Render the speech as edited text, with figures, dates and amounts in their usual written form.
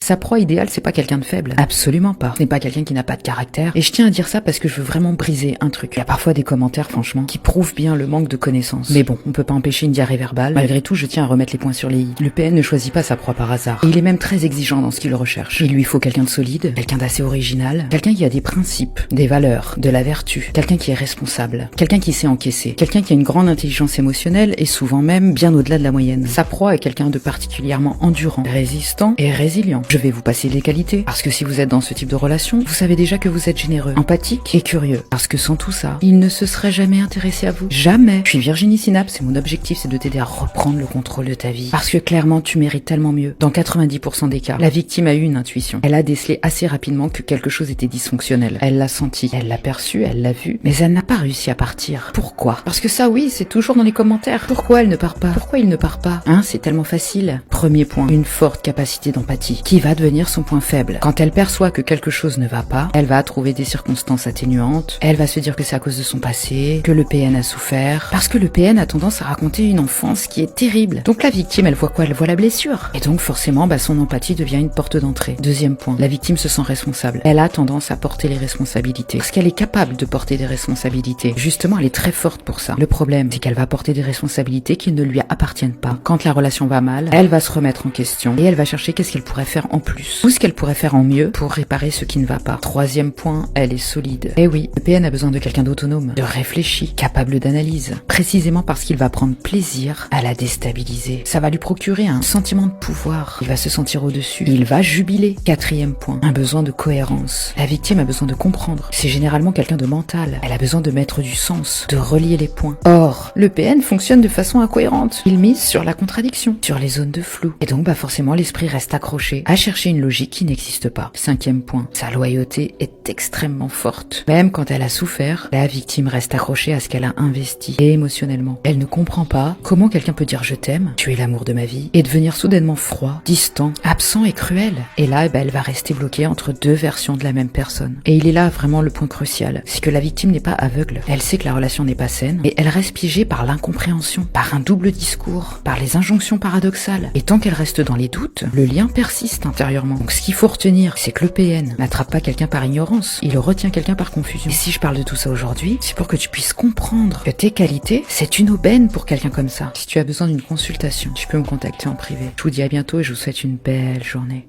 Sa proie idéale, c'est pas quelqu'un de faible. Absolument pas. Ce n'est pas quelqu'un qui n'a pas de caractère. Et je tiens à dire ça parce que je veux vraiment briser un truc. Il y a parfois des commentaires, franchement, qui prouvent bien le manque de connaissances. Mais bon, on peut pas empêcher une diarrhée verbale. Malgré tout, je tiens à remettre les points sur les i. Le PN ne choisit pas sa proie par hasard. Et il est même très exigeant dans ce qu'il recherche. Il lui faut quelqu'un de solide, quelqu'un d'assez original, quelqu'un qui a des principes, des valeurs, de la vertu, quelqu'un qui est responsable, quelqu'un qui sait encaisser, quelqu'un qui a une grande intelligence émotionnelle et souvent même bien au-delà de la moyenne. Sa proie est quelqu'un de particulièrement endurant, résistant et résilient. Je vais vous passer les qualités, parce que si vous êtes dans ce type de relation, vous savez déjà que vous êtes généreux, empathique et curieux. Parce que sans tout ça, il ne se serait jamais intéressé à vous. Jamais. Je suis Virginie Synapse et mon objectif c'est de t'aider à reprendre le contrôle de ta vie. Parce que clairement, tu mérites tellement mieux. Dans 90% des cas, la victime a eu une intuition. Elle a décelé assez rapidement que quelque chose était dysfonctionnel. Elle l'a senti, elle l'a perçu, elle l'a vu, mais elle n'a pas réussi à partir. Pourquoi? Parce que ça, oui, c'est toujours dans les commentaires. Pourquoi elle ne part pas? Pourquoi il ne part pas? Hein, c'est tellement facile. Premier point, une forte capacité d'empathie, qui va devenir son point faible. Quand elle perçoit que quelque chose ne va pas, elle va trouver des circonstances atténuantes, elle va se dire que c'est à cause de son passé, que le PN a souffert, parce que le PN a tendance à raconter une enfance qui est terrible. Donc la victime, elle voit quoi? Elle voit la blessure. Et donc forcément, son empathie devient une porte d'entrée. Deuxième point, la victime se sent responsable. Elle a tendance à porter les responsabilités, parce qu'elle est capable de porter des responsabilités. Justement, elle est très forte pour ça. Le problème, c'est qu'elle va porter des responsabilités qui ne lui appartiennent pas. Quand la relation va mal, elle va se remettre en question et elle va chercher qu'est-ce qu'elle pourrait faire en plus, ou ce qu'elle pourrait faire en mieux pour réparer ce qui ne va pas. Troisième point, elle est solide. Eh oui, le PN a besoin de quelqu'un d'autonome, de réfléchi, capable d'analyse, précisément parce qu'il va prendre plaisir à la déstabiliser. Ça va lui procurer un sentiment de pouvoir. Il va se sentir au-dessus. Il va jubiler. Quatrième point, un besoin de cohérence. La victime a besoin de comprendre. C'est généralement quelqu'un de mental. Elle a besoin de mettre du sens, de relier les points. Or, le PN fonctionne de façon incohérente. Il mise sur la contradiction, sur les zones de flou. Et donc, forcément, l'esprit reste accroché à chercher une logique qui n'existe pas. Cinquième point, sa loyauté est extrêmement forte. Même quand elle a souffert, la victime reste accrochée à ce qu'elle a investi, et émotionnellement. Elle ne comprend pas comment quelqu'un peut dire je t'aime, tu es l'amour de ma vie, et devenir soudainement froid, distant, absent et cruel. Et là, elle va rester bloquée entre deux versions de la même personne. Et il est là vraiment le point crucial, c'est que la victime n'est pas aveugle. Elle sait que la relation n'est pas saine, mais elle reste piégée par l'incompréhension, par un double discours, par les injonctions paradoxales. Et tant qu'elle reste dans les doutes, le lien persiste intérieurement. Donc ce qu'il faut retenir, c'est que le PN n'attrape pas quelqu'un par ignorance, il retient quelqu'un par confusion. Et si je parle de tout ça aujourd'hui, c'est pour que tu puisses comprendre que tes qualités, c'est une aubaine pour quelqu'un comme ça. Si tu as besoin d'une consultation, tu peux me contacter en privé. Je vous dis à bientôt et je vous souhaite une belle journée.